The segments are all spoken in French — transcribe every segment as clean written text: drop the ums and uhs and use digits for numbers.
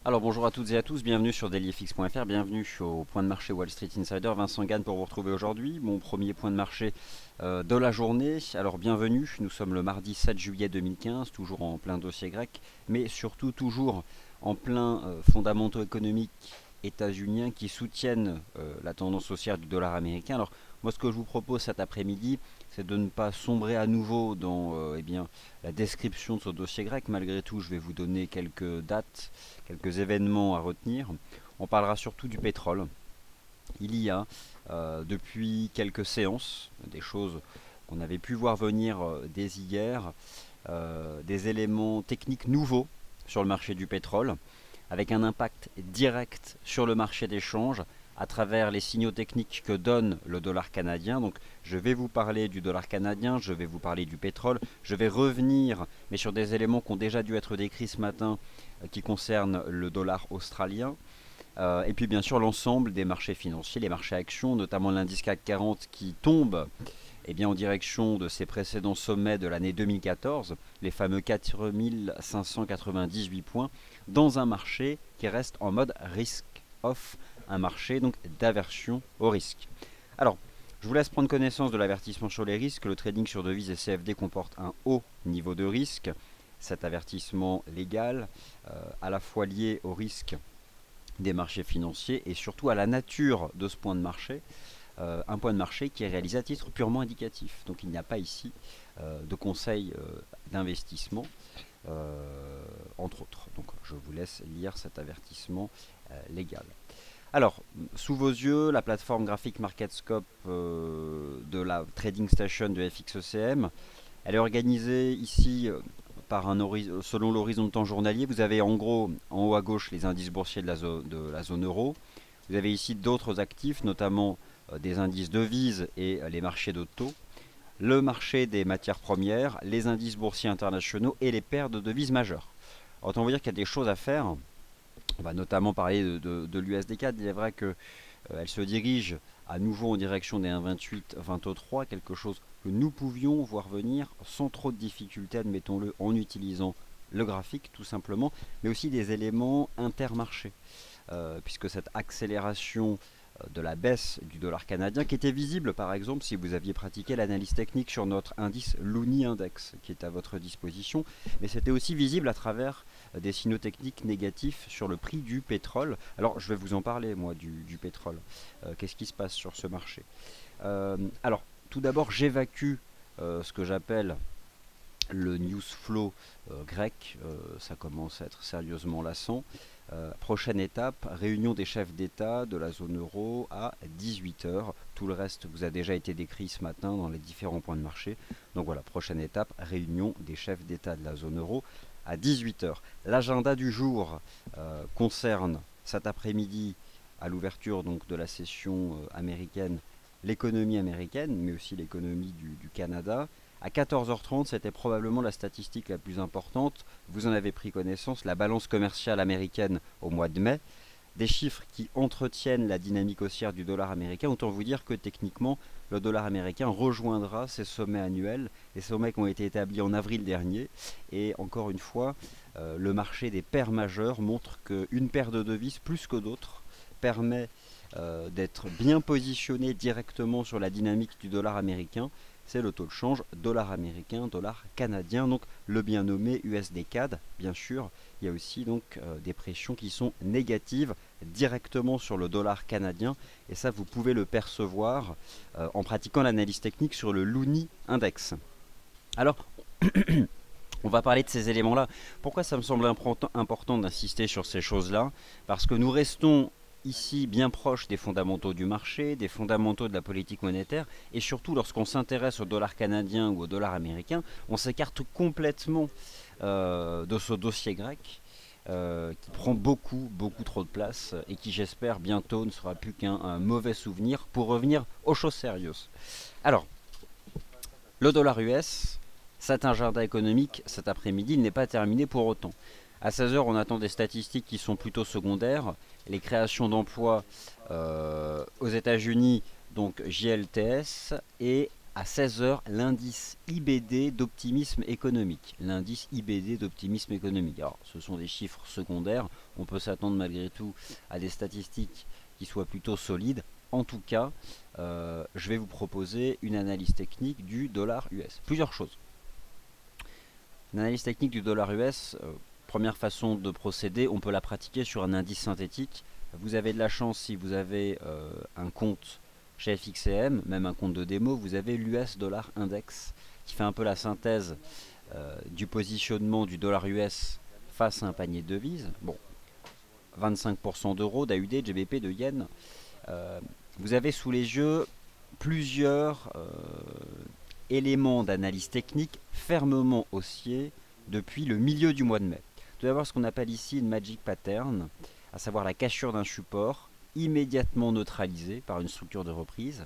Alors bonjour à toutes et à tous, bienvenue sur dailyfx.fr, bienvenue au point de marché Wall Street Insider. Vincent Gann pour vous retrouver aujourd'hui, mon premier point de marché de la journée. Alors bienvenue, nous sommes le mardi 7 juillet 2015, toujours en plein dossier grec, mais surtout toujours en plein fondamentaux économiques états-uniens qui soutiennent la tendance haussière du dollar américain. Alors moi ce que je vous propose cet après-midi, c'est de ne pas sombrer à nouveau dans la description de ce dossier grec. Malgré tout, je vais vous donner quelques dates, quelques événements à retenir. On parlera surtout du pétrole. Il y a depuis quelques séances, des choses qu'on avait pu voir venir dès hier, des éléments techniques nouveaux sur le marché du pétrole, avec un impact direct sur le marché d'échange à travers les signaux techniques que donne le dollar canadien. Donc je vais vous parler du dollar canadien, je vais vous parler du pétrole, je vais revenir mais sur des éléments qui ont déjà dû être décrits ce matin qui concernent le dollar australien. Et puis bien sûr l'ensemble des marchés financiers, les marchés actions, notamment l'indice CAC 40 qui tombe en direction de ses précédents sommets de l'année 2014, les fameux 4598 points, dans un marché qui reste en mode risk-off, un marché donc d'aversion au risque. Alors, je vous laisse prendre connaissance de l'avertissement sur les risques. Le trading sur devises et CFD comporte un haut niveau de risque. Cet avertissement légal, à la fois lié au risque des marchés financiers et surtout à la nature de ce point de marché, un point de marché qui est réalisé à titre purement indicatif. Donc il n'y a pas ici de conseil d'investissement, entre autres. Donc je vous laisse lire cet avertissement légal. Alors, sous vos yeux, la plateforme graphique MarketScope de la Trading Station de FXECM, elle est organisée ici par selon l'horizon de temps journalier. Vous avez en gros, en haut à gauche, les indices boursiers de la zone euro. Vous avez ici d'autres actifs, notamment des indices devises et les marchés de taux, le marché des matières premières, les indices boursiers internationaux et les paires de devises majeures. Autant vous dire qu'il y a des choses à faire. On va notamment parler de l'USD4. Il est vrai qu'elle se dirige à nouveau en direction des 1,28-23, quelque chose que nous pouvions voir venir sans trop de difficultés, admettons-le, en utilisant le graphique tout simplement, mais aussi des éléments intermarchés, puisque cette accélération de la baisse du dollar canadien, qui était visible par exemple si vous aviez pratiqué l'analyse technique sur notre indice Loonie Index, qui est à votre disposition, mais c'était aussi visible à travers des signaux techniques négatifs sur le prix du pétrole. Alors je vais vous en parler moi du pétrole. Qu'est-ce qui se passe sur ce marché? Alors tout d'abord j'évacue ce que j'appelle le news flow grec, ça commence à être sérieusement lassant. Prochaine étape, réunion des chefs d'État de la zone euro à 18h. Tout le reste vous a déjà été décrit ce matin dans les différents points de marché. Donc voilà, prochaine étape, réunion des chefs d'État de la zone euro à 18h. L'agenda du jour concerne cet après-midi, à l'ouverture donc de la session américaine, l'économie américaine, mais aussi l'économie du Canada. À 14h30, c'était probablement la statistique la plus importante. Vous en avez pris connaissance, la balance commerciale américaine au mois de mai. Des chiffres qui entretiennent la dynamique haussière du dollar américain. Autant vous dire que techniquement, le dollar américain rejoindra ses sommets annuels, les sommets qui ont été établis en avril dernier. Et encore une fois, le marché des paires majeures montre qu'une paire de devises, plus que d'autres, permet d'être bien positionné directement sur la dynamique du dollar américain. C'est le taux de change dollar américain, dollar canadien, donc le bien nommé USD CAD. Bien sûr, il y a aussi donc des pressions qui sont négatives directement sur le dollar canadien, et ça vous pouvez le percevoir en pratiquant l'analyse technique sur le Loonie Index. Alors, on va parler de ces éléments-là. Pourquoi ça me semble important d'insister sur ces choses-là? Parce que nous restons ici bien proche des fondamentaux du marché, des fondamentaux de la politique monétaire, et surtout lorsqu'on s'intéresse au dollar canadien ou au dollar américain, on s'écarte complètement de ce dossier grec qui prend beaucoup trop de place et qui j'espère bientôt ne sera plus qu'un mauvais souvenir pour revenir aux choses sérieuses. Alors, le dollar US, cet agenda économique cet après-midi, il n'est pas terminé pour autant. À 16h, on attend des statistiques qui sont plutôt secondaires. Les créations d'emplois aux États-Unis, donc JLTS, et à 16 heures l'indice IBD d'optimisme économique. L'indice IBD d'optimisme économique. Alors, ce sont des chiffres secondaires. On peut s'attendre malgré tout à des statistiques qui soient plutôt solides. En tout cas, je vais vous proposer une analyse technique du dollar US. Plusieurs choses. Une analyse technique du dollar US, première façon de procéder, on peut la pratiquer sur un indice synthétique. Vous avez de la chance si vous avez un compte chez FXCM, même un compte de démo, vous avez l'US Dollar Index qui fait un peu la synthèse du positionnement du dollar US face à un panier de devises. Bon, 25% d'euros, d'AUD, de GBP, de Yen. Vous avez sous les yeux plusieurs éléments d'analyse technique fermement haussiers depuis le milieu du mois de mai. Tout d'abord, ce qu'on appelle ici une magic pattern, à savoir la cassure d'un support immédiatement neutralisé par une structure de reprise,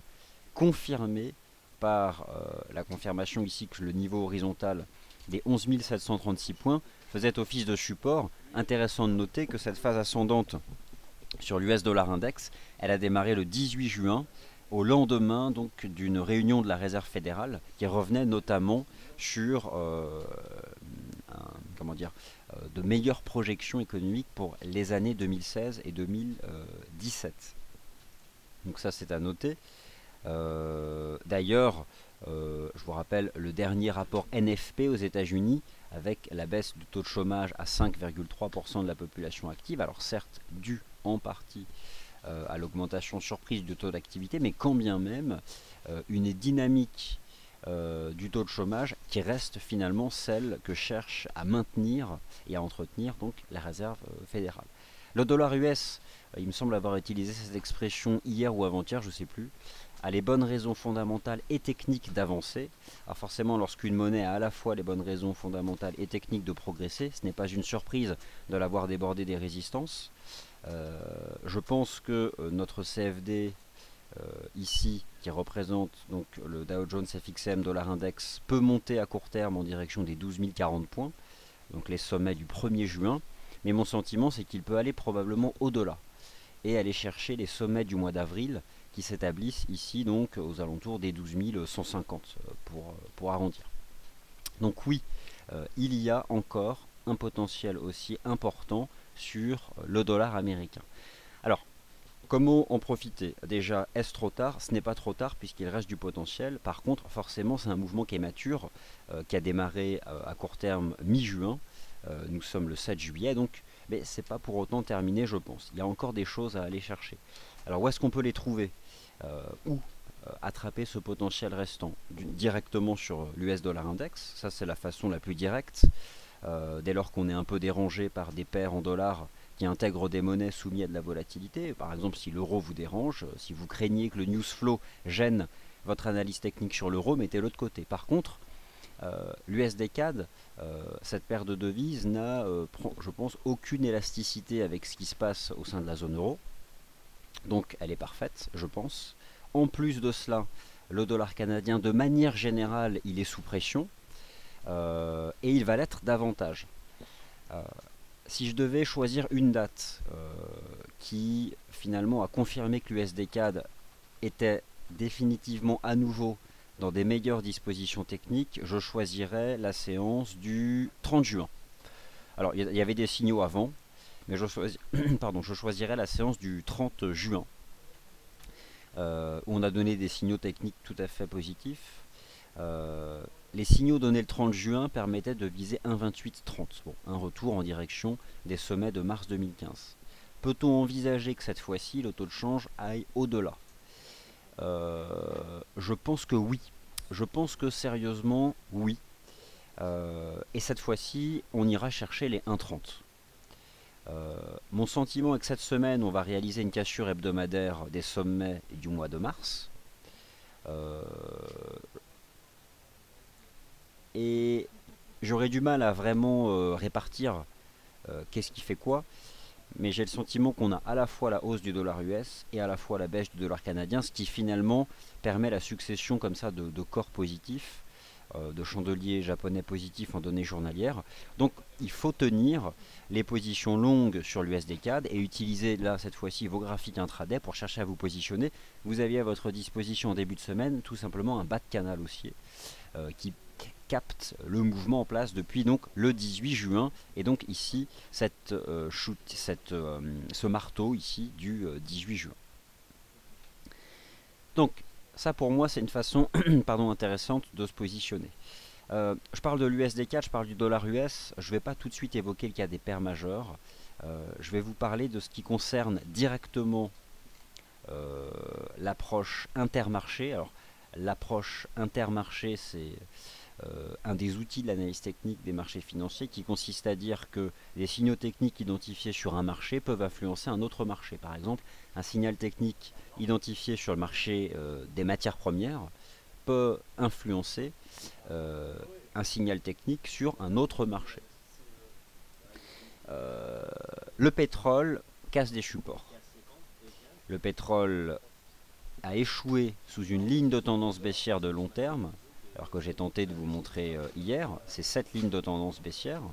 confirmée par la confirmation ici que le niveau horizontal des 11 736 points faisait office de support. Intéressant de noter que cette phase ascendante sur l'US Dollar Index, elle a démarré le 18 juin, au lendemain donc d'une réunion de la Réserve fédérale qui revenait notamment sur de meilleures projections économiques pour les années 2016 et 2017. Donc ça c'est à noter. D'ailleurs, je vous rappelle le dernier rapport NFP aux États-Unis avec la baisse du taux de chômage à 5,3% de la population active, alors certes dû en partie à l'augmentation surprise du taux d'activité, mais quand bien même une dynamique du taux de chômage qui reste finalement celle que cherche à maintenir et à entretenir donc la Réserve fédérale. Le dollar US, il me semble avoir utilisé cette expression hier ou avant-hier, je ne sais plus, a les bonnes raisons fondamentales et techniques d'avancer. Alors forcément, lorsqu'une monnaie a à la fois les bonnes raisons fondamentales et techniques de progresser, ce n'est pas une surprise de l'avoir débordé des résistances. Je pense que notre CFD ici, qui représente donc le Dow Jones FXM Dollar Index, peut monter à court terme en direction des 12 040 points, donc les sommets du 1er juin, mais mon sentiment c'est qu'il peut aller probablement au-delà et aller chercher les sommets du mois d'avril qui s'établissent ici donc aux alentours des 12 150 pour arrondir. Donc oui, il y a encore un potentiel aussi important sur le dollar américain. Alors, comment en profiter? Déjà, est-ce trop tard? Ce n'est pas trop tard puisqu'il reste du potentiel. Par contre, forcément, c'est un mouvement qui est mature, qui a démarré à court terme mi-juin. Nous sommes le 7 juillet, donc, mais c'est pas pour autant terminé, je pense. Il y a encore des choses à aller chercher. Alors, où est-ce qu'on peut les trouver? Où attraper ce potentiel restant? Directement sur l'US Dollar Index, ça c'est la façon la plus directe. Dès lors qu'on est un peu dérangé par des paires en dollars qui intègrent des monnaies soumises à de la volatilité. Par exemple, si l'euro vous dérange, si vous craignez que le news flow gêne votre analyse technique sur l'euro, mettez-le de côté. Par contre, l'USD CAD, cette paire de devises n'a, je pense, aucune élasticité avec ce qui se passe au sein de la zone euro. Donc elle est parfaite, je pense. En plus de cela, le dollar canadien, de manière générale, il est sous pression. Et il va l'être davantage. Si je devais choisir une date qui finalement a confirmé que l'USD CAD était définitivement à nouveau dans des meilleures dispositions techniques, je choisirais la séance du 30 juin. Alors il y avait des signaux avant, mais je choisirais la séance du 30 juin, où on a donné des signaux techniques tout à fait positifs. Les signaux donnés le 30 juin permettaient de viser 1,2830, bon, un retour en direction des sommets de mars 2015. Peut-on envisager que cette fois-ci, le taux de change aille au-delà? Je pense que oui. Je pense que sérieusement, oui. Et cette fois-ci, on ira chercher les 1,30. Mon sentiment est que cette semaine, on va réaliser une cassure hebdomadaire des sommets du mois de mars. Et j'aurais du mal à vraiment répartir qu'est-ce qui fait quoi, mais j'ai le sentiment qu'on a à la fois la hausse du dollar US et à la fois la baisse du dollar canadien, ce qui finalement permet la succession comme ça de corps positifs de chandelier japonais positif en données journalières. Donc il faut tenir les positions longues sur l'USD-CAD et utiliser là cette fois-ci vos graphiques intraday pour chercher à vous positionner. Vous aviez à votre disposition en début de semaine tout simplement un bas de canal haussier qui capte le mouvement en place depuis donc le 18 juin et donc ici ce marteau ici du 18 juin. Donc ça pour moi c'est une façon intéressante de se positionner. Je parle de l'USD-CAD, je parle du dollar US, je ne vais pas tout de suite évoquer le cas des paires majeures, je vais vous parler de ce qui concerne directement l'approche intermarché. Alors l'approche intermarché c'est un des outils de l'analyse technique des marchés financiers qui consiste à dire que les signaux techniques identifiés sur un marché peuvent influencer un autre marché. Par exemple, un signal technique identifié sur le marché des matières premières peut influencer un signal technique sur un autre marché. Le pétrole casse des supports. Le pétrole a échoué sous une ligne de tendance baissière de long terme, alors que j'ai tenté de vous montrer hier, c'est cette ligne de tendance baissière.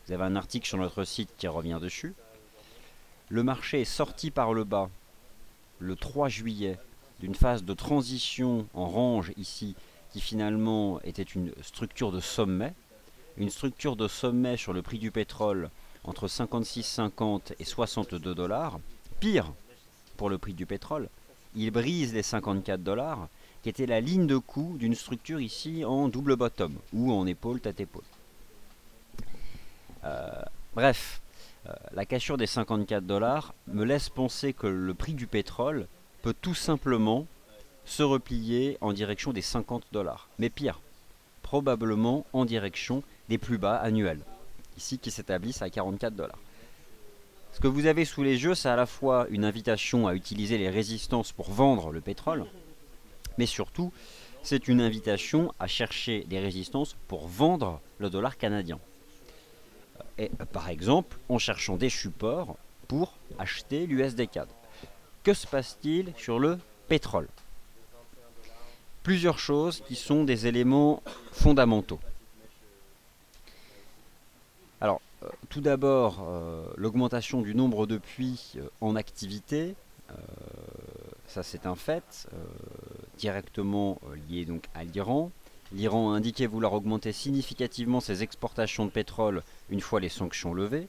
Vous avez un article sur notre site qui revient dessus. Le marché est sorti par le bas le 3 juillet d'une phase de transition en range ici, qui finalement était une structure de sommet. Une structure de sommet sur le prix du pétrole entre 56,50 et 62 $. Pire pour le prix du pétrole, il brise les 54 $, qui était la ligne de coup d'une structure ici en double bottom, ou en épaule tête épaule. Bref, la cassure des 54 $ me laisse penser que le prix du pétrole peut tout simplement se replier en direction des 50 $. Mais pire, probablement en direction des plus bas annuels, ici qui s'établissent à 44 $. Ce que vous avez sous les yeux, c'est à la fois une invitation à utiliser les résistances pour vendre le pétrole, mais surtout, c'est une invitation à chercher des résistances pour vendre le dollar canadien. Et par exemple, en cherchant des supports pour acheter l'USD-CAD. Que se passe-t-il sur le pétrole? Plusieurs choses qui sont des éléments fondamentaux. Alors, tout d'abord, l'augmentation du nombre de puits en activité, ça c'est un fait, directement lié donc à l'Iran. L'Iran a indiqué vouloir augmenter significativement ses exportations de pétrole une fois les sanctions levées.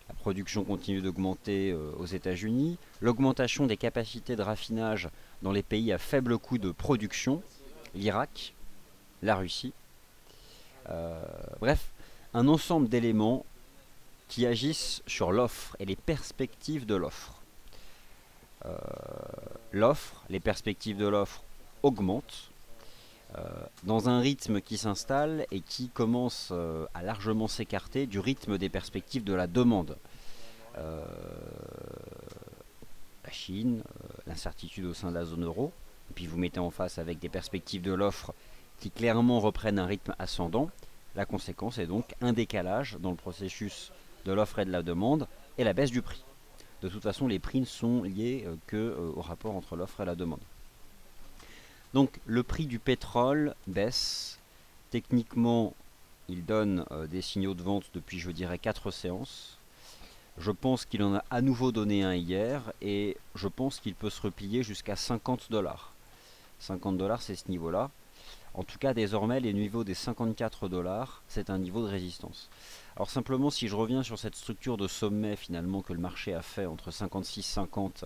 La production continue d'augmenter aux États-Unis. L'augmentation des capacités de raffinage dans les pays à faible coût de production, l'Irak, la Russie. Bref, un ensemble d'éléments qui agissent sur l'offre et les perspectives de l'offre. Les perspectives de l'offre augmentent dans un rythme qui s'installe et qui commence à largement s'écarter du rythme des perspectives de la demande. La Chine, l'incertitude au sein de la zone euro, et puis vous mettez en face avec des perspectives de l'offre qui clairement reprennent un rythme ascendant. La conséquence est donc un décalage dans le processus de l'offre et de la demande et la baisse du prix. De toute façon, les prix ne sont liés qu'au rapport entre l'offre et la demande. Donc le prix du pétrole baisse. Techniquement, il donne des signaux de vente depuis, je dirais, 4 séances. Je pense qu'il en a à nouveau donné un hier et je pense qu'il peut se replier jusqu'à 50 $. 50 $, c'est ce niveau-là. En tout cas, désormais, les niveaux des 54 $, c'est un niveau de résistance. Alors simplement, si je reviens sur cette structure de sommet finalement que le marché a fait entre 56,50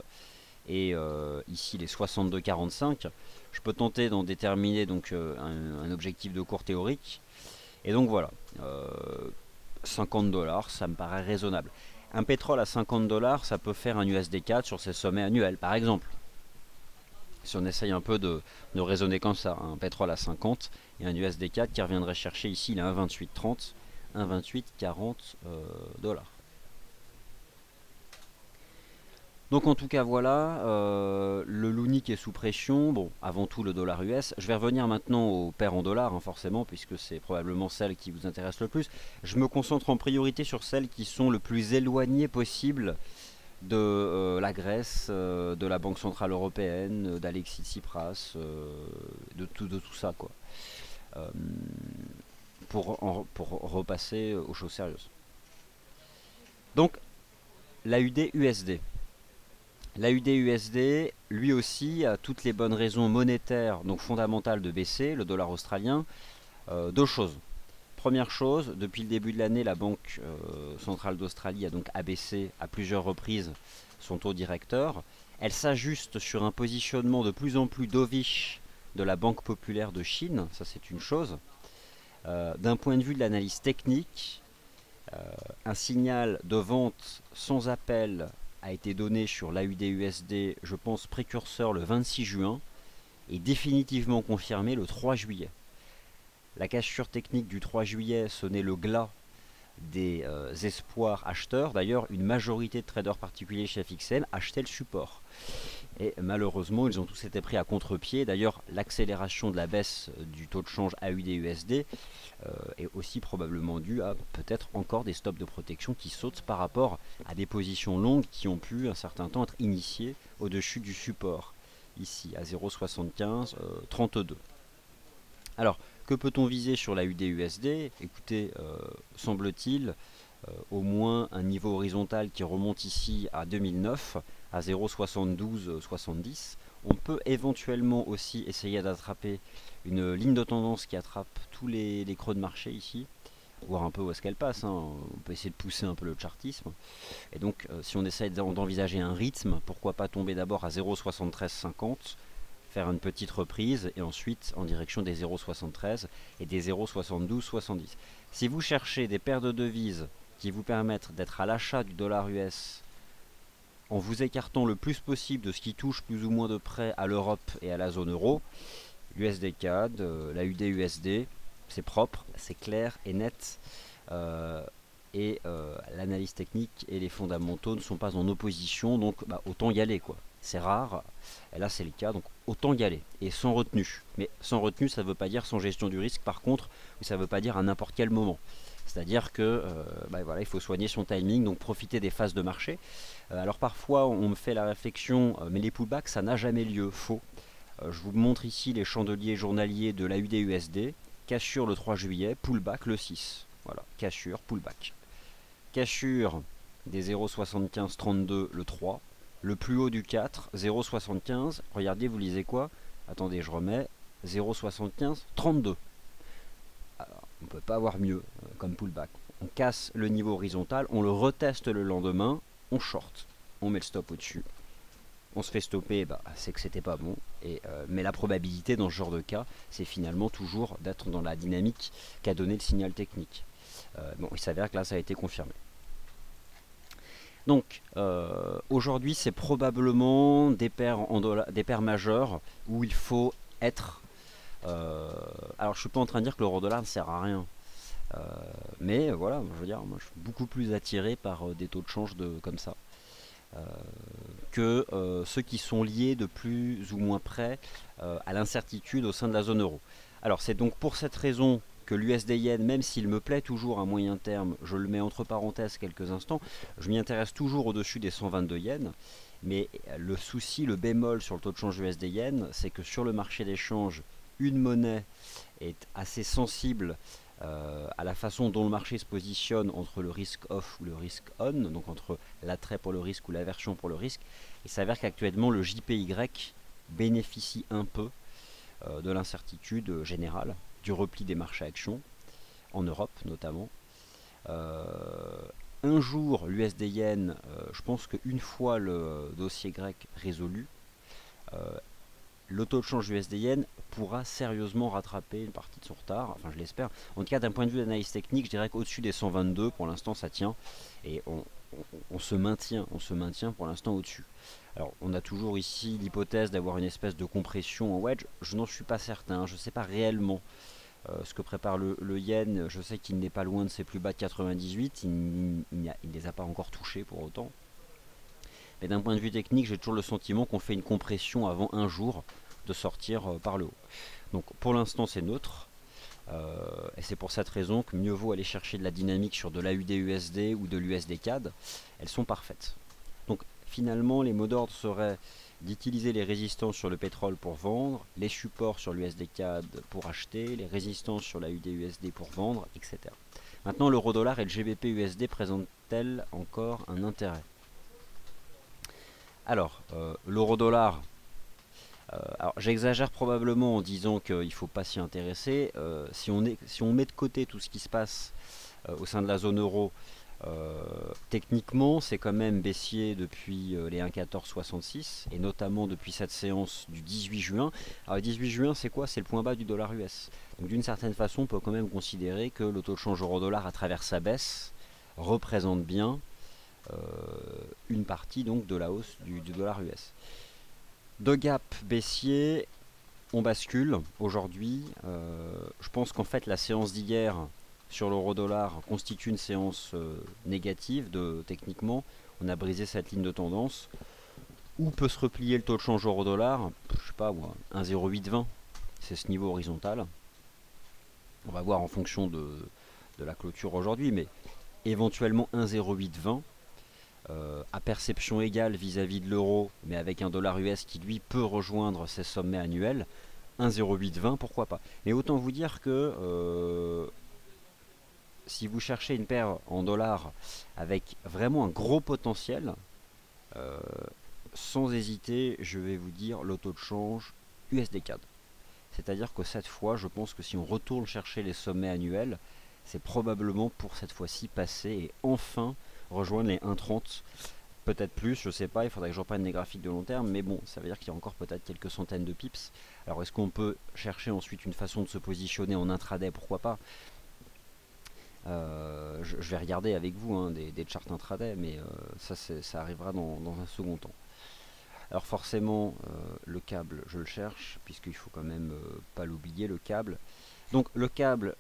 et ici les 62,45, je peux tenter d'en déterminer donc un objectif de cours théorique. Et donc voilà, 50 $, ça me paraît raisonnable. Un pétrole à 50 $, ça peut faire un USD-CAD sur ses sommets annuels, par exemple. Si on essaye un peu de raisonner comme ça, un pétrole à 50 et un USD-CAD qui reviendrait chercher ici, il est 1,2830, 1,2840 $. Donc en tout cas voilà, le Lunic est sous pression, bon avant tout le dollar US. Je vais revenir maintenant aux paires en dollars forcément puisque c'est probablement celles qui vous intéressent le plus. Je me concentre en priorité sur celles qui sont le plus éloignées possible de la Grèce, de la Banque Centrale Européenne, d'Alexis Tsipras, de tout ça quoi. euh, pour repasser aux choses sérieuses. Donc l'AUD-USD. L'AUD-USD, lui aussi, a toutes les bonnes raisons monétaires, donc fondamentales, de baisser, le dollar australien. Deux choses. Première chose, depuis le début de l'année, la Banque centrale d'Australie a donc abaissé à plusieurs reprises son taux directeur. Elle s'ajuste sur un positionnement de plus en plus dovish de la Banque populaire de Chine, ça c'est une chose. D'un point de vue de l'analyse technique, un signal de vente sans appel a été donné sur l'AUD-USD, je pense précurseur le 26 juin, et définitivement confirmé le 3 juillet. La cassure technique du 3 juillet sonnait le glas des espoirs acheteurs. D'ailleurs, une majorité de traders particuliers chez FXM achetaient le support. Et malheureusement, ils ont tous été pris à contre-pied. D'ailleurs, l'accélération de la baisse du taux de change AUD-USD est aussi probablement due à peut-être encore des stops de protection qui sautent par rapport à des positions longues qui ont pu un certain temps être initiées au-dessus du support, ici à 0,7532. Alors, que peut-on viser sur la UD-USD? Écoutez, semble-t-il, au moins un niveau horizontal qui remonte ici à 2009, à 0,7270. On peut éventuellement aussi essayer d'attraper une ligne de tendance qui attrape tous les creux de marché ici, voir un peu où est-ce qu'elle passe, hein. On peut essayer de pousser un peu le chartisme. Et donc, si on essaie d'envisager un rythme, pourquoi pas tomber d'abord à 0,7350, faire une petite reprise et ensuite en direction des 0,73 et des 0,7270. Si vous cherchez des paires de devises qui vous permettent d'être à l'achat du dollar US en vous écartant le plus possible de ce qui touche plus ou moins de près à l'Europe et à la zone euro, l'USD CAD, la UD-USD, c'est propre, c'est clair et net. L'analyse technique et les fondamentaux ne sont pas en opposition, donc autant y aller, quoi. C'est rare, et là c'est le cas, donc autant y aller, et sans retenue. Mais sans retenue, ça ne veut pas dire sans gestion du risque, par contre, ou ça ne veut pas dire à n'importe quel moment. C'est-à-dire que voilà, il faut soigner son timing, donc profiter des phases de marché. Alors parfois, on me fait la réflexion, mais les pullbacks, ça n'a jamais lieu, faux. Je vous montre ici les chandeliers journaliers de la UD-USD, cassure le 3 juillet, pullback le 6. Voilà, cassure, pullback. Cassure des 0,7532 le 3, le plus haut du 4, 0,75, regardez, vous lisez quoi? Attendez, je remets, 0,7532. Alors, on ne peut pas avoir mieux comme pullback. On casse le niveau horizontal, on le reteste le lendemain, on short, on met le stop au-dessus. On se fait stopper, c'est que c'était pas bon. Mais la probabilité dans ce genre de cas, c'est finalement toujours d'être dans la dynamique qu'a donné le signal technique. Il s'avère que là, ça a été confirmé. Donc, aujourd'hui, c'est probablement des paires majeures où il faut être. Alors, je suis pas en train de dire que l'euro-dollar ne sert à rien. Mais voilà, je veux dire, moi, je suis beaucoup plus attiré par des taux de change comme ça. Que ceux qui sont liés de plus ou moins près à l'incertitude au sein de la zone euro. Alors c'est donc pour cette raison que l'USD Yen, même s'il me plaît toujours à moyen terme, je le mets entre parenthèses quelques instants, je m'y intéresse toujours au-dessus des 122 yens, mais le souci, le bémol sur le taux de change USD Yen, c'est que sur le marché d'échange, une monnaie est assez sensible à la façon dont le marché se positionne entre le risque off ou le risque on, donc entre l'attrait pour le risque ou l'aversion pour le risque. Il s'avère qu'actuellement le JPY bénéficie un peu de l'incertitude générale, du repli des marchés actions, en Europe notamment. Un jour, l'USD Yen, je pense qu'une fois le dossier grec résolu, le taux de change USD Yen pourra sérieusement rattraper une partie de son retard, enfin je l'espère. En tout cas, d'un point de vue d'analyse technique, je dirais qu'au-dessus des 122, pour l'instant ça tient, et on se maintient pour l'instant au-dessus. Alors on a toujours ici l'hypothèse d'avoir une espèce de compression en wedge, je n'en suis pas certain, je ne sais pas réellement ce que prépare le yen. Je sais qu'il n'est pas loin de ses plus bas de 98, il ne les a pas encore touchés pour autant. Mais d'un point de vue technique, j'ai toujours le sentiment qu'on fait une compression avant un jour de sortir par le haut. Donc pour l'instant c'est neutre. Et c'est pour cette raison que mieux vaut aller chercher de la dynamique sur de l'AUD-USD ou de l'USD CAD. Elles sont parfaites. Donc Finalement, les mots d'ordre seraient d'utiliser les résistances sur le pétrole pour vendre, les supports sur l'USD CAD pour acheter, les résistances sur la UD/USD pour vendre, etc. Maintenant, l'euro-dollar et le GBP/USD présentent-elles encore un intérêt? Alors, l'euro-dollar, alors j'exagère probablement en disant qu'il ne faut pas s'y intéresser. Si on met de côté tout ce qui se passe au sein de la zone euro, techniquement, c'est quand même baissier depuis les 1,1466 et notamment depuis cette séance du 18 juin. Alors, le 18 juin, c'est quoi? C'est le point bas du dollar US. Donc, d'une certaine façon, on peut quand même considérer que le taux de change euro-dollar, à travers sa baisse, représente bien une partie donc de la hausse du dollar US. De gap baissier, on bascule aujourd'hui. Je pense qu'en fait, la séance d'hier sur l'euro-dollar constitue une séance négative techniquement. On a brisé cette ligne de tendance. Où peut se replier le taux de change euro-dollar? Je sais pas moi, 1,0820. C'est ce niveau horizontal. On va voir en fonction de la clôture aujourd'hui, mais éventuellement 1,0820. À perception égale vis-à-vis de l'euro, mais avec un dollar US qui lui peut rejoindre ses sommets annuels, 1,0820, pourquoi pas. Mais autant vous dire que si vous cherchez une paire en dollars avec vraiment un gros potentiel, euh, sans hésiter, je vais vous dire le taux de change USD CAD. C'est-à-dire que cette fois, je pense que si on retourne chercher les sommets annuels, c'est probablement pour cette fois-ci passer et enfin rejoindre les 1,30. Peut-être plus, je sais pas, il faudrait que je reprenne des graphiques de long terme, mais bon, ça veut dire qu'il y a encore peut-être quelques centaines de pips. Alors est-ce qu'on peut chercher ensuite une façon de se positionner en intraday? Pourquoi pas. Je vais regarder avec vous hein, des charts intraday, mais ça arrivera dans un second temps. Alors forcément, le câble, je le cherche, puisqu'il faut quand même pas l'oublier, le câble. Donc le câble,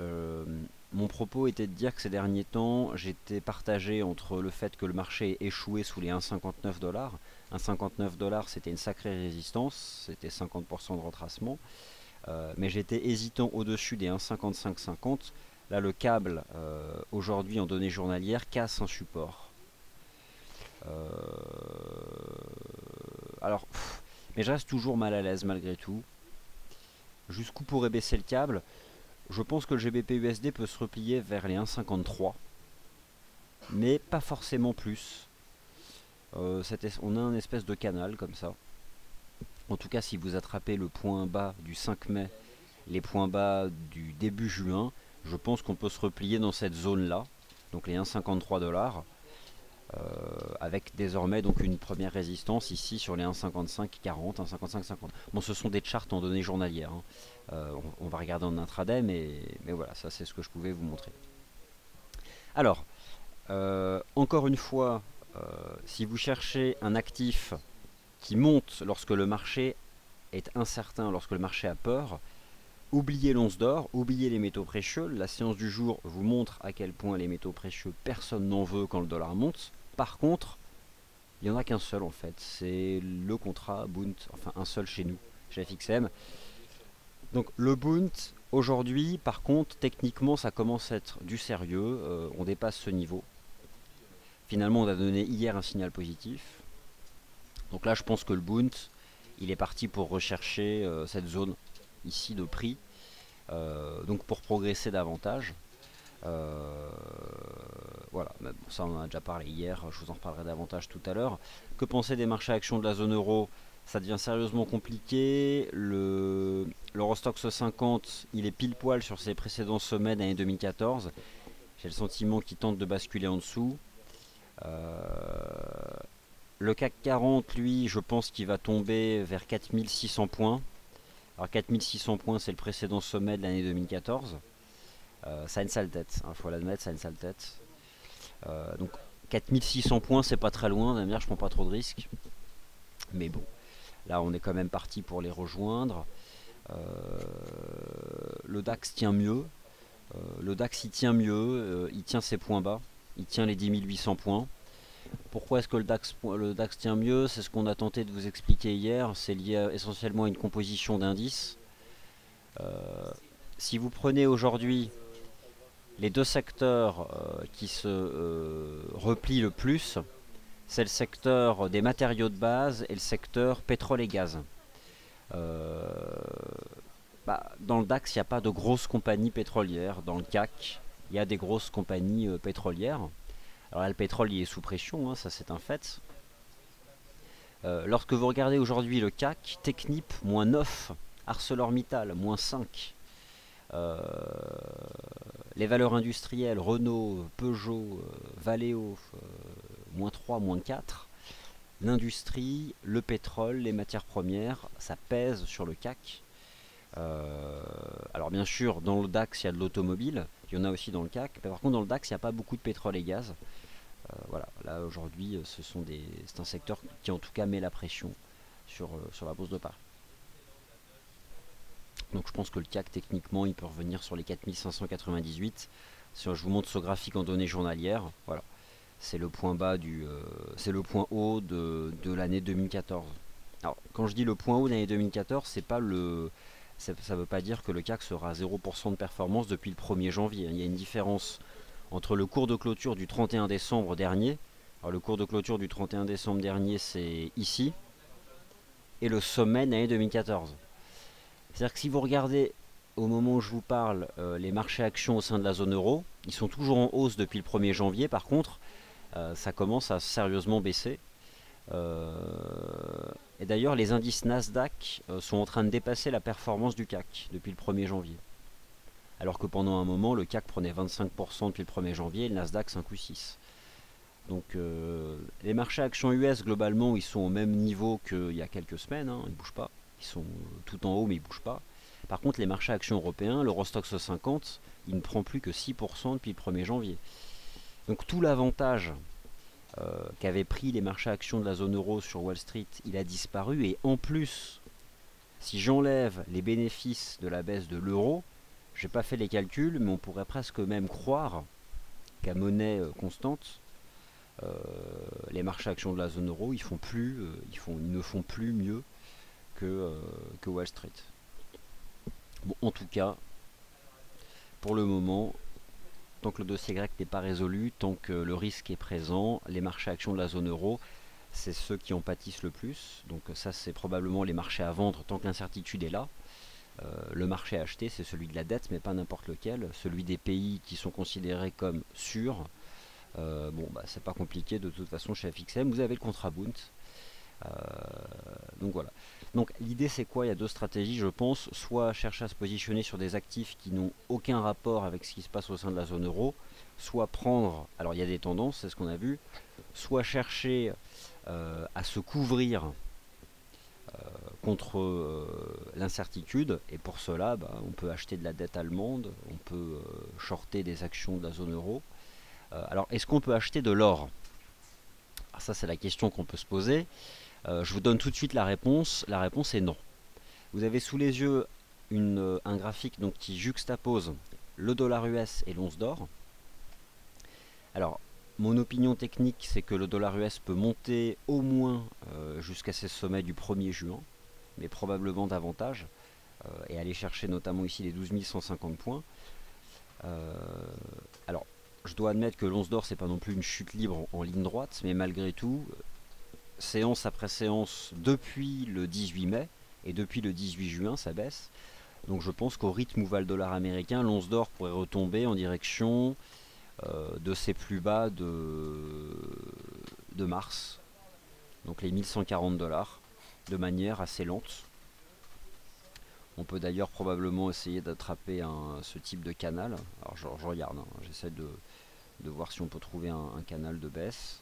mon propos était de dire que ces derniers temps, j'étais partagé entre le fait que le marché ait échoué sous les 1,59 $. 1,59 $, c'était une sacrée résistance, c'était 50% de retracement. Mais j'étais hésitant au-dessus des 1,5550. Là, le câble, aujourd'hui en données journalières, casse un support. Euh, alors, mais je reste toujours mal à l'aise malgré tout. Jusqu'où pourrait baisser le câble? Je pense que le GBP/USD peut se replier vers les 1,53, mais pas forcément plus. On a un espèce de canal comme ça. En tout cas, si vous attrapez le point bas du 5 mai, les points bas du début juin, je pense qu'on peut se replier dans cette zone-là, donc les 1,53 $, avec désormais donc une première résistance ici sur les 1,5540, 1,5550. Bon, ce sont des charts en données journalières. Hein. On va regarder en intraday, mais voilà, ça c'est ce que je pouvais vous montrer. Alors, encore une fois, si vous cherchez un actif qui monte lorsque le marché est incertain, lorsque le marché a peur, oubliez l'once d'or, oubliez les métaux précieux. La séance du jour vous montre à quel point les métaux précieux, personne n'en veut quand le dollar monte. Par contre, il n'y en a qu'un seul en fait, c'est le contrat Bund, enfin un seul chez nous, chez FXM. Donc le Bund, aujourd'hui, par contre, techniquement, ça commence à être du sérieux, on dépasse ce niveau. Finalement, on a donné hier un signal positif. Donc là, je pense que le Bund, il est parti pour rechercher cette zone ici de prix, donc pour progresser davantage. Voilà, bon, ça on en a déjà parlé hier, je vous en reparlerai davantage tout à l'heure. Que penser des marchés actions de la zone euro? Ça devient sérieusement compliqué. L'Eurostoxx 50, il est pile poil sur ses précédents sommets d'année 2014. J'ai le sentiment qu'il tente de basculer en dessous. Le CAC 40, lui, je pense qu'il va tomber vers 4600 points. Alors 4600 points, c'est le précédent sommet de l'année 2014. Ça a une sale tête, il faut l'admettre, ça a une sale tête. Donc 4600 points, c'est pas très loin, d'ailleurs je prends pas trop de risques. Mais bon, là on est quand même parti pour les rejoindre. Le DAX tient mieux. Le DAX il tient mieux, il tient ses points bas, il tient les 10 800 points. Pourquoi est-ce que le DAX tient mieux? C'est ce qu'on a tenté de vous expliquer hier. C'est lié essentiellement à une composition d'indices. Si vous prenez aujourd'hui les deux secteurs qui se replient le plus, c'est le secteur des matériaux de base et le secteur pétrole et gaz. Euh, Dans le DAX, il n'y a pas de grosses compagnies pétrolières. Dans le CAC, il y a des grosses compagnies pétrolières. Alors là, le pétrole il est sous pression, hein, ça c'est un fait. Lorsque vous regardez aujourd'hui le CAC, Technip, moins 9, ArcelorMittal, moins 5. Euh, les valeurs industrielles, Renault, Peugeot, Valeo, moins 3, moins 4. L'industrie, le pétrole, les matières premières, ça pèse sur le CAC. Alors bien sûr, dans le DAX, il y a de l'automobile, il y en a aussi dans le CAC. Mais par contre, dans le DAX, il n'y a pas beaucoup de pétrole et gaz. Voilà, là aujourd'hui, c'est un secteur qui en tout cas met la pression sur la bourse de Paris. Donc je pense que le CAC, techniquement, il peut revenir sur les 4598. Si je vous montre ce graphique en données journalières, voilà, c'est le point bas c'est le point haut de l'année 2014. Alors, quand je dis le point haut de l'année 2014, ça ne veut pas dire que le CAC sera à 0% de performance depuis le 1er janvier. Il y a une différence entre le cours de clôture du 31 décembre dernier. Alors, le cours de clôture du 31 décembre dernier, c'est ici, et le sommet de l'année 2014. C'est-à-dire que si vous regardez au moment où je vous parle les marchés actions au sein de la zone euro, ils sont toujours en hausse depuis le 1er janvier. Par contre, ça commence à sérieusement baisser. Et d'ailleurs, les indices Nasdaq sont en train de dépasser la performance du CAC depuis le 1er janvier. Alors que pendant un moment, le CAC prenait 25% depuis le 1er janvier et le Nasdaq 5 ou 6. Donc les marchés actions US, globalement, ils sont au même niveau qu'il y a quelques semaines, hein, ils ne bougent pas. Ils sont tout en haut, mais ils ne bougent pas. Par contre, les marchés actions européens, l'Eurostoxx 50, il ne prend plus que 6% depuis le 1er janvier. Donc tout l'avantage qu'avaient pris les marchés actions de la zone euro sur Wall Street, il a disparu. Et en plus, si j'enlève les bénéfices de la baisse de l'euro, j'ai pas fait les calculs, mais on pourrait presque même croire qu'à monnaie constante, les marchés actions de la zone euro, ils ne font plus mieux que Wall Street. Bon, en tout cas, pour le moment, tant que le dossier grec n'est pas résolu, tant que le risque est présent, les marchés actions de la zone euro, c'est ceux qui en pâtissent le plus. Donc ça, c'est probablement les marchés à vendre tant que l'incertitude est là. Le marché à acheter, c'est celui de la dette, mais pas n'importe lequel. Celui des pays qui sont considérés comme sûrs. C'est pas compliqué de toute façon chez FXM. Vous avez le contrat Bund. Donc voilà. Donc l'idée c'est quoi? Il y a deux stratégies je pense, soit chercher à se positionner sur des actifs qui n'ont aucun rapport avec ce qui se passe au sein de la zone euro, soit prendre, alors il y a des tendances, c'est ce qu'on a vu, soit chercher à se couvrir contre l'incertitude, et pour cela on peut acheter de la dette allemande, on peut shorter des actions de la zone euro. Alors est-ce qu'on peut acheter de l'or? Ça c'est la question qu'on peut se poser. Je vous donne tout de suite la réponse. La réponse est non. Vous avez sous les yeux un graphique donc, qui juxtapose le dollar US et l'once d'or. Alors, mon opinion technique, c'est que le dollar US peut monter au moins jusqu'à ses sommets du 1er juin, mais probablement davantage, et aller chercher notamment ici les 12 150 points. Alors, je dois admettre que l'once d'or, c'est pas non plus une chute libre en ligne droite, mais malgré tout, séance après séance depuis le 18 mai et depuis le 18 juin ça baisse. Donc je pense qu'au rythme où va le dollar américain, l'once d'or pourrait retomber en direction de ses plus bas de mars. Donc les 1140 $, de manière assez lente. On peut d'ailleurs probablement essayer d'attraper ce type de canal. Alors je regarde, hein, j'essaie de voir si on peut trouver un canal de baisse.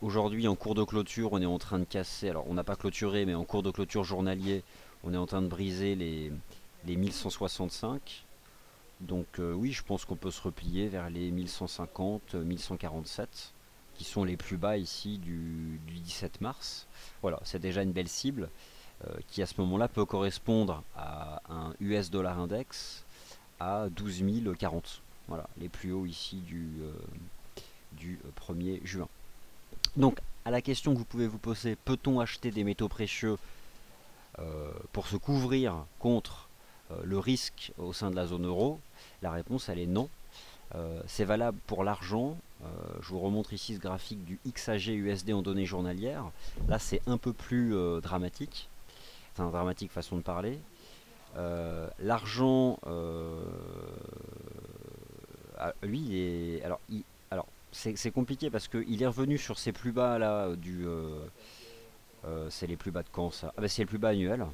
Aujourd'hui, en cours de clôture, on est en train de casser, alors on n'a pas clôturé, mais en cours de clôture journalier, on est en train de briser les 1165. Donc oui, je pense qu'on peut se replier vers les 1150, 1147, qui sont les plus bas ici du 17 mars. Voilà, c'est déjà une belle cible qui à ce moment-là peut correspondre à un US dollar index à 12 040. Voilà, les plus hauts ici du 1er juin. Donc, à la question que vous pouvez vous poser, peut-on acheter des métaux précieux pour se couvrir contre le risque au sein de la zone euro? La réponse, elle est non. C'est valable pour l'argent, Je vous remontre ici ce graphique du XAG USD en données journalières. Là, c'est un peu plus dramatique. C'est une dramatique façon de parler. L'argent, lui, alors c'est compliqué parce qu'il est revenu sur ses plus bas là c'est les plus bas de quand ça? Ah bah c'est le plus bas annuel.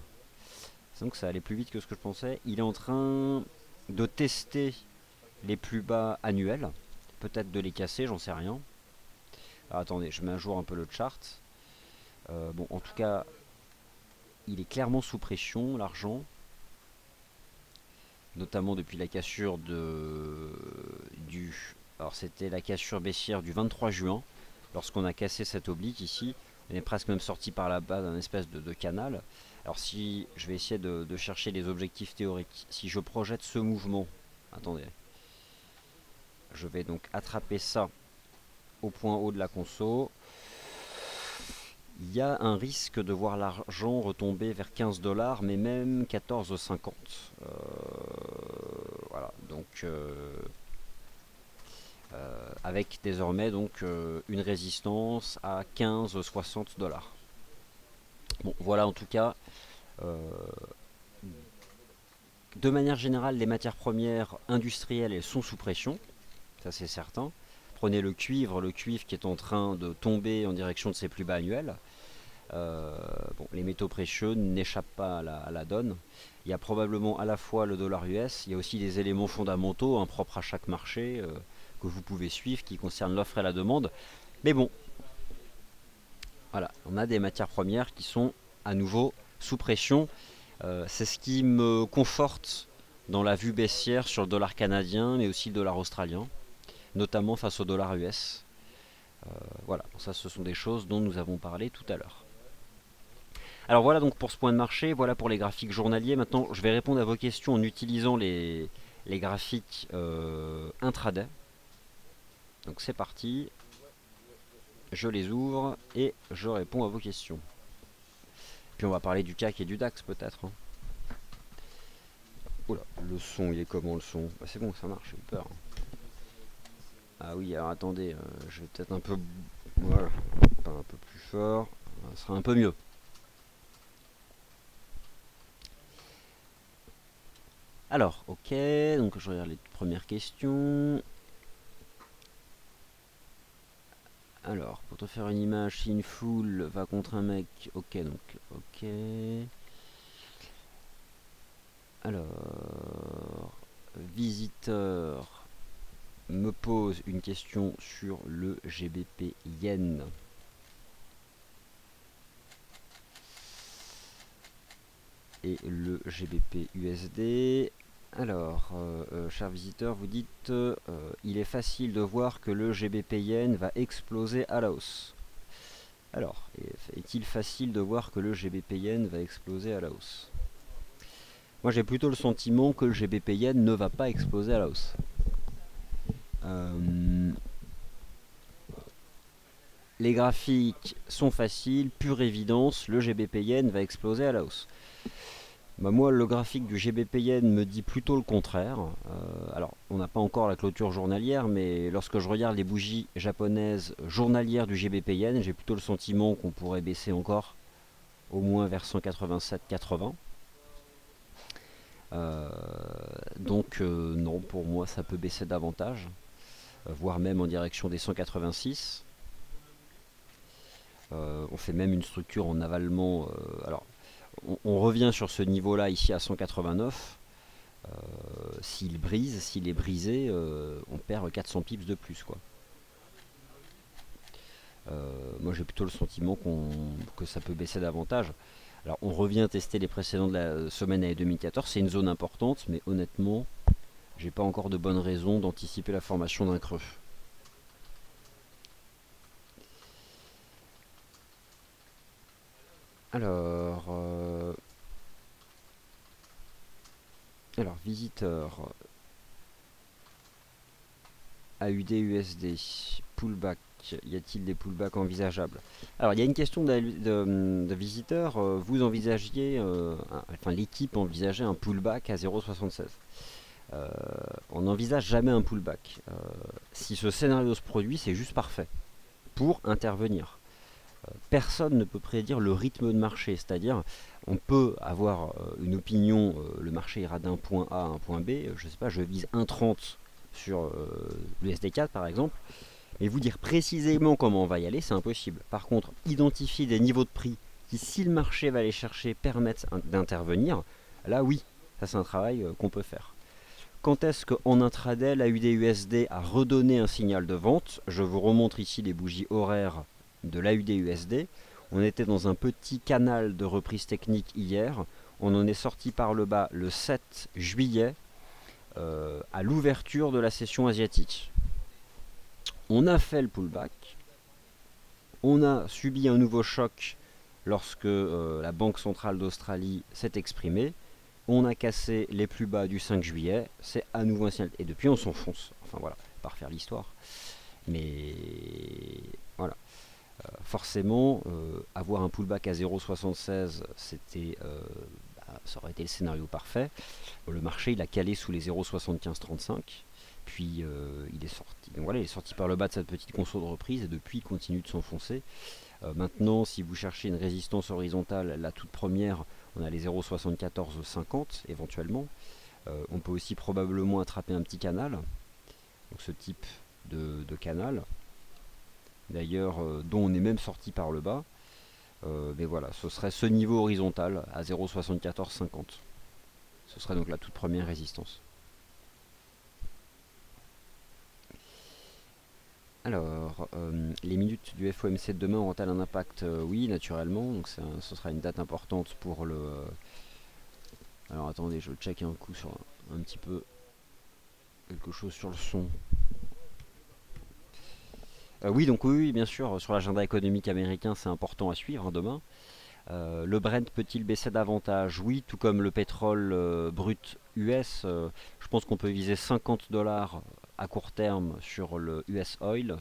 Donc ça allait plus vite que ce que je pensais. Il est en train de tester les plus bas annuels, peut-être de les casser, j'en sais rien. Alors, attendez, je mets à jour un peu le chart. Bon, en tout cas, il est clairement sous pression, l'argent, notamment depuis la cassure alors c'était la cassure baissière du 23 juin, lorsqu'on a cassé cette oblique ici. On est presque même sorti par là-bas d'un espèce de canal. Alors si je vais essayer de chercher les objectifs théoriques, si je projette ce mouvement, attendez, je vais donc attraper ça au point haut de la conso. Il y a un risque de voir l'argent retomber vers 15 $, mais même 14,50. Voilà, donc avec désormais donc une résistance à 15,60 $. Bon, voilà en tout cas. De manière générale, les matières premières industrielles elles sont sous pression, ça c'est certain. Prenez le cuivre qui est en train de tomber en direction de ses plus bas annuels. Bon, les métaux précieux n'échappent pas à la donne. Il y a probablement à la fois le dollar US, il y a aussi des éléments fondamentaux propres à chaque marché que vous pouvez suivre qui concernent l'offre et la demande. Mais bon, voilà, on a des matières premières qui sont à nouveau sous pression. C'est ce qui me conforte dans la vue baissière sur le dollar canadien, mais aussi le dollar australien, notamment face au dollar US. Voilà, ça ce sont des choses dont nous avons parlé tout à l'heure. Alors voilà donc pour ce point de marché, voilà pour les graphiques journaliers. Maintenant, je vais répondre à vos questions en utilisant les graphiques intraday. Donc c'est parti. Je les ouvre et je réponds à vos questions. Puis on va parler du CAC et du DAX peut-être. Hein. Oula, le son, il est comment le son? Bah, c'est bon, ça marche, j'ai eu peur. Ah oui, alors attendez, je vais peut-être un peu... Voilà, pas un peu plus fort, ça sera un peu mieux. Alors, ok, donc je regarde les premières questions. Alors, pour te faire une image, si une foule va contre un mec, ok, donc, ok. Alors, visiteur me pose une question sur le GBP Yen. Et le GBP USD. Alors, cher visiteur, vous dites il est facile de voir que le GBP Yen va exploser à la hausse. Alors, est-il facile de voir que le GBP Yen va exploser à la hausse? Moi, j'ai plutôt le sentiment que le GBP Yen ne va pas exploser à la hausse. Les graphiques sont faciles, pure évidence, le GBP Yen va exploser à la hausse. Bah moi, le graphique du GBP Yen me dit plutôt le contraire. Alors, on n'a pas encore la clôture journalière, mais lorsque je regarde les bougies japonaises journalières du GBP Yen, j'ai plutôt le sentiment qu'on pourrait baisser encore, au moins vers 187,80. Donc, non, pour moi, ça peut baisser davantage, voire même en direction des 186. On fait même une structure en avalement. Alors, on revient sur ce niveau-là ici à 189. S'il est brisé, on perd 400 pips de plus, quoi. Moi j'ai plutôt le sentiment que ça peut baisser davantage. Alors on revient tester les précédents de la semaine à 2014, c'est une zone importante, mais honnêtement, j'ai pas encore de bonnes raisons d'anticiper la formation d'un creux. Alors, visiteur, AUD, USD, pullback, y a-t-il des pullbacks envisageables? Alors, il y a une question de visiteur, vous envisagiez, enfin l'équipe envisageait un pullback à 0,76. Euh, on n'envisage jamais un pullback. Si ce scénario se produit, c'est juste parfait pour intervenir. Personne ne peut prédire le rythme de marché, c'est-à-dire on peut avoir une opinion, le marché ira d'un point A à un point B, je sais pas, je vise 1,30 sur l'USD4 par exemple, mais vous dire précisément comment on va y aller, c'est impossible. Par contre, identifier des niveaux de prix qui, si le marché va les chercher, permettent d'intervenir, là oui, ça c'est un travail qu'on peut faire. Quand est-ce qu'en intraday, la UD-USD a redonné un signal de vente? Je vous remontre ici les bougies horaires de la UD-USD. On était dans un petit canal de reprise technique hier. On en est sorti par le bas le 7 juillet à l'ouverture de la session asiatique. On a fait le pullback. On a subi un nouveau choc lorsque la Banque centrale d'Australie s'est exprimée. On a cassé les plus bas du 5 juillet, c'est à nouveau un signal. Et depuis, on s'enfonce. Enfin voilà, pas refaire l'histoire. Mais voilà. Forcément, avoir un pullback à 0,76, c'était, ça aurait été le scénario parfait. Le marché, il a calé sous les 0,7535. Puis il est sorti. Donc voilà, il est sorti par le bas de cette petite conso de reprise et depuis, il continue de s'enfoncer. Maintenant, si vous cherchez une résistance horizontale, la toute première, on a les 0,7450 éventuellement. On peut aussi probablement attraper un petit canal, donc ce type de canal, d'ailleurs dont on est même sorti par le bas. Mais voilà, ce serait ce niveau horizontal à 0,7450. Ce serait donc la toute première résistance. Alors, les minutes du FOMC de demain auront-elles un impact? Oui, naturellement. Donc ce sera une date importante pour le. Alors attendez, je check un coup sur un petit peu quelque chose sur le son. Oui, donc oui, bien sûr, sur l'agenda économique américain, c'est important à suivre demain. Le Brent peut-il baisser davantage? Oui, tout comme le pétrole brut US. Je pense qu'on peut viser 50 dollars à court terme sur le US Oil.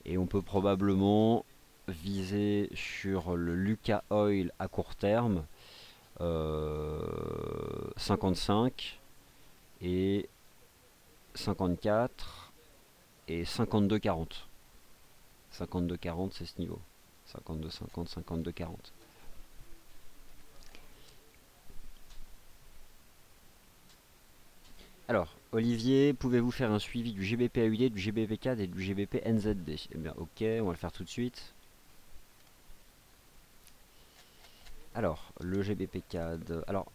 Et on peut probablement viser sur le Lucas Oil à court terme 55 et 54 et 52,40. 52,40 c'est ce niveau. 52,50, 52,40. Alors, Olivier, pouvez-vous faire un suivi du GBP AUD, du GBP CAD et du GBP NZD? Eh bien, ok, on va le faire tout de suite. Alors, le GBP CAD. Alors,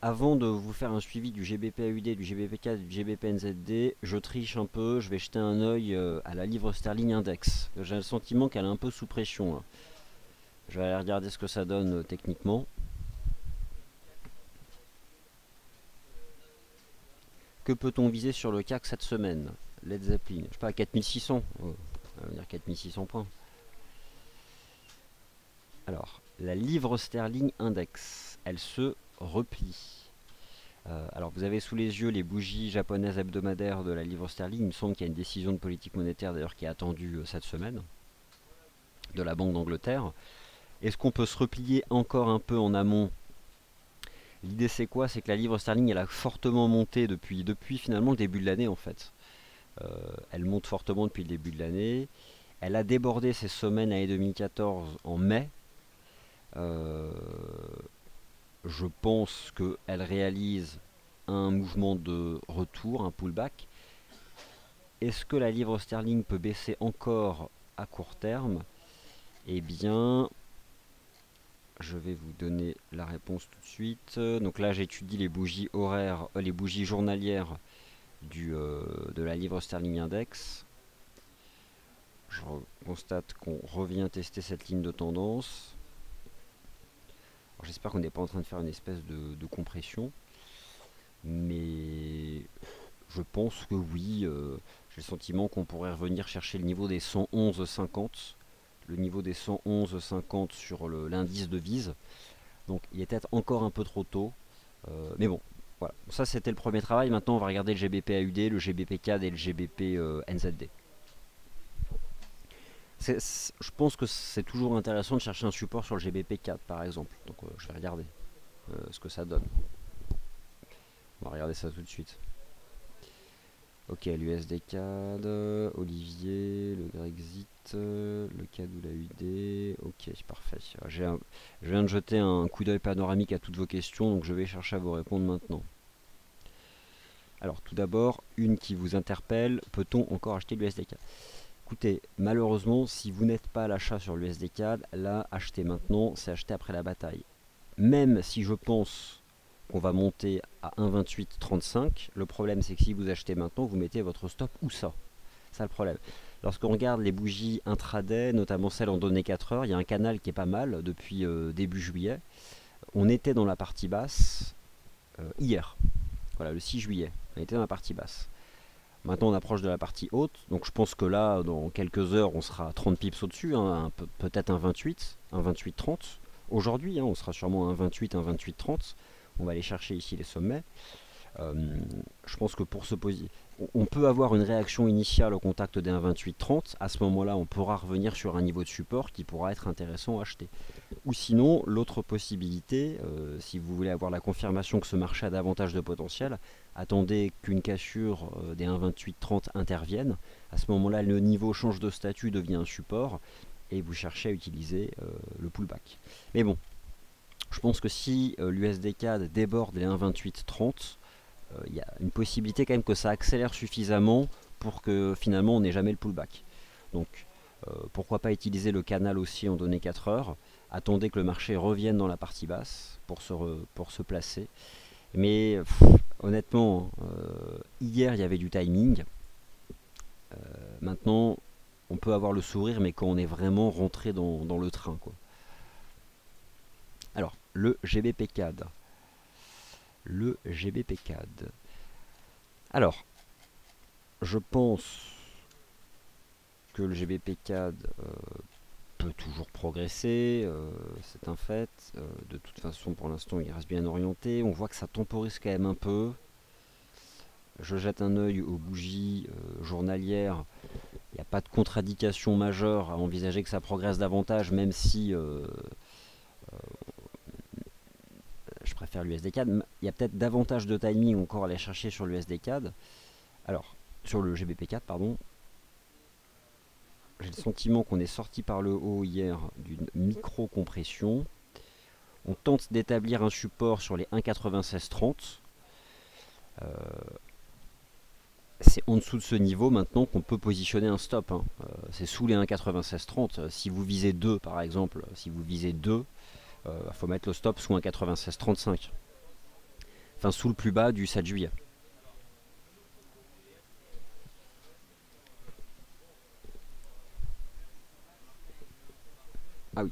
avant de vous faire un suivi du GBP AUD, du GBP CAD et du GBP NZD, je triche un peu, je vais jeter un œil à la livre sterling index. J'ai le sentiment qu'elle est un peu sous pression, là. Je vais aller regarder ce que ça donne techniquement. Que peut-on viser sur le CAC cette semaine? Led Zeppelin, je sais pas, 4600. Oh, ça veut dire 4600 points. Alors, la livre sterling index, elle se replie. Alors, vous avez sous les yeux les bougies japonaises hebdomadaires de la livre sterling. Il me semble qu'il y a une décision de politique monétaire d'ailleurs qui est attendue cette semaine de la Banque d'Angleterre. Est-ce qu'on peut se replier encore un peu en amont? L'idée c'est quoi? C'est que la livre sterling elle a fortement monté depuis finalement le début de l'année en fait. Elle monte fortement depuis le début de l'année. Elle a débordé ses sommets l'année 2014 en mai. Je pense qu'elle réalise un mouvement de retour, un pullback. Est-ce que la livre sterling peut baisser encore à court terme? Eh bien, je vais vous donner la réponse tout de suite. Donc là, j'étudie les bougies horaires, les bougies journalières de la livre sterling index. Je constate qu'on revient tester cette ligne de tendance. J'espère qu'on n'est pas en train de faire une espèce de compression. Mais je pense que oui. J'ai le sentiment qu'on pourrait revenir chercher le niveau des 111,50. Le niveau des 111,50 sur l'indice de Vise. Donc il est peut-être encore un peu trop tôt. Mais bon, voilà. Ça c'était le premier travail. Maintenant on va regarder le GBP AUD, le GBP CAD et le GBP NZD. Je pense que c'est toujours intéressant de chercher un support sur le GBP 4 par exemple. Donc je vais regarder ce que ça donne. On va regarder ça tout de suite. Ok, l'USD CAD, Olivier, le Grexit, le CAD ou la UD. Ok, parfait. Je viens de jeter un coup d'œil panoramique à toutes vos questions, donc je vais chercher à vous répondre maintenant. Alors, tout d'abord, une qui vous interpelle, peut-on encore acheter l'USD CAD? Écoutez, malheureusement, si vous n'êtes pas à l'achat sur l'USD CAD, là, acheter maintenant, c'est acheter après la bataille. Même si je pense qu'on va monter à 1,2835, le problème c'est que si vous achetez maintenant, vous mettez votre stop où ça? C'est ça le problème. Lorsqu'on regarde les bougies intraday, notamment celles en données 4 heures, il y a un canal qui est pas mal depuis début juillet. On était dans la partie basse hier, voilà, le 6 juillet, on était dans la partie basse. Maintenant on approche de la partie haute, donc je pense que là, dans quelques heures, on sera à 30 pips au-dessus, hein, peut-être un 28, un 28,30. Aujourd'hui, hein, on sera sûrement à un 28, un 28,30. On va aller chercher ici les sommets. Euh, je pense que pour se poser, on peut avoir une réaction initiale au contact des 1,2830. À ce moment-là, on pourra revenir sur un niveau de support qui pourra être intéressant à acheter. Ou sinon, l'autre possibilité, si vous voulez avoir la confirmation que ce marché a davantage de potentiel, attendez qu'une cassure des 1,2830 intervienne. À ce moment-là, le niveau change de statut, devient un support, et vous cherchez à utiliser le pullback. Mais bon, je pense que si l'USD CAD déborde les 1,2830, il y a une possibilité quand même que ça accélère suffisamment pour que finalement on n'ait jamais le pullback. Donc pourquoi pas utiliser le canal aussi en données 4 heures. Attendez que le marché revienne dans la partie basse pour se placer. Mais honnêtement, hier il y avait du timing. Maintenant, on peut avoir le sourire, mais quand on est vraiment rentré dans le train, quoi. Alors, le GBP CAD. Le GBP CAD. Alors, je pense que le GBP CAD peut toujours progresser, c'est un fait. De toute façon, pour l'instant, il reste bien orienté. On voit que ça temporise quand même un peu. Je jette un œil aux bougies journalières. Il n'y a pas de contre-indication majeure à envisager que ça progresse davantage, même si je préfère l'USD CAD. Il y a peut-être davantage de timing encore à aller chercher sur l'USD CAD. Alors, sur le GBP CAD, pardon. J'ai le sentiment qu'on est sorti par le haut hier d'une micro-compression. On tente d'établir un support sur les 1,9630. C'est en dessous de ce niveau maintenant qu'on peut positionner un stop. Hein. C'est sous les 1,9630. Si vous visez 2 par exemple, si vous visez 2, il faut mettre le stop sous 1,9635. Enfin sous le plus bas du 7 juillet. Ah oui,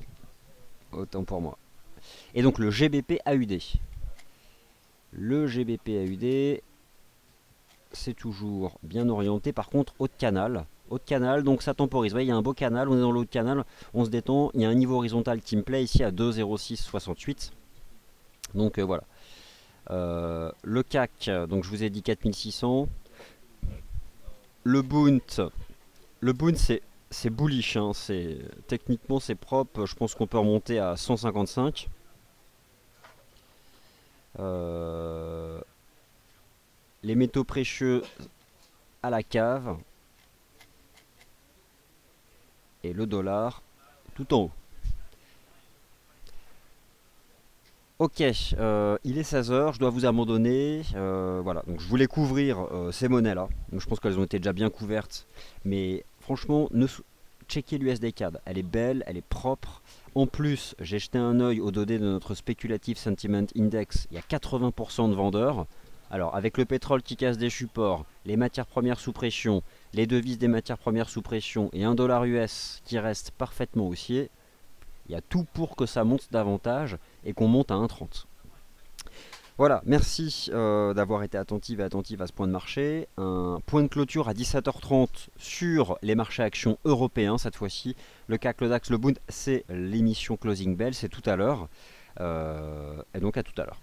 autant pour moi. Et donc le GBP AUD. Le GBP AUD, c'est toujours bien orienté. Par contre, haut de canal. Haut de canal, donc ça temporise. Vous voyez, il y a un beau canal, on est dans le haut de canal, on se détend. Il y a un niveau horizontal team play ici à 2,0668. Donc voilà. Le CAC, donc je vous ai dit 4600. Le Bund, c'est bullish. Hein, techniquement, c'est propre. Je pense qu'on peut remonter à 155. Les métaux précieux à la cave. Et le dollar tout en haut. Ok, il est 16h, je dois vous abandonner. Voilà, donc je voulais couvrir ces monnaies-là. Donc je pense qu'elles ont été déjà bien couvertes. Mais franchement, checkez l'USD CAD. Elle est belle, elle est propre. En plus, j'ai jeté un œil aux données de notre Speculative Sentiment Index. Il y a 80% de vendeurs. Alors, avec le pétrole qui casse des supports, les matières premières sous pression, les devises des matières premières sous pression et un dollar US qui reste parfaitement haussier, il y a tout pour que ça monte davantage et qu'on monte à 1,30. Voilà, merci d'avoir été attentive et attentive à ce point de marché. Un point de clôture à 17h30 sur les marchés actions européens cette fois-ci. Le CAC, le DAX, le Bund, c'est l'émission Closing Bell, c'est tout à l'heure. Et donc à tout à l'heure.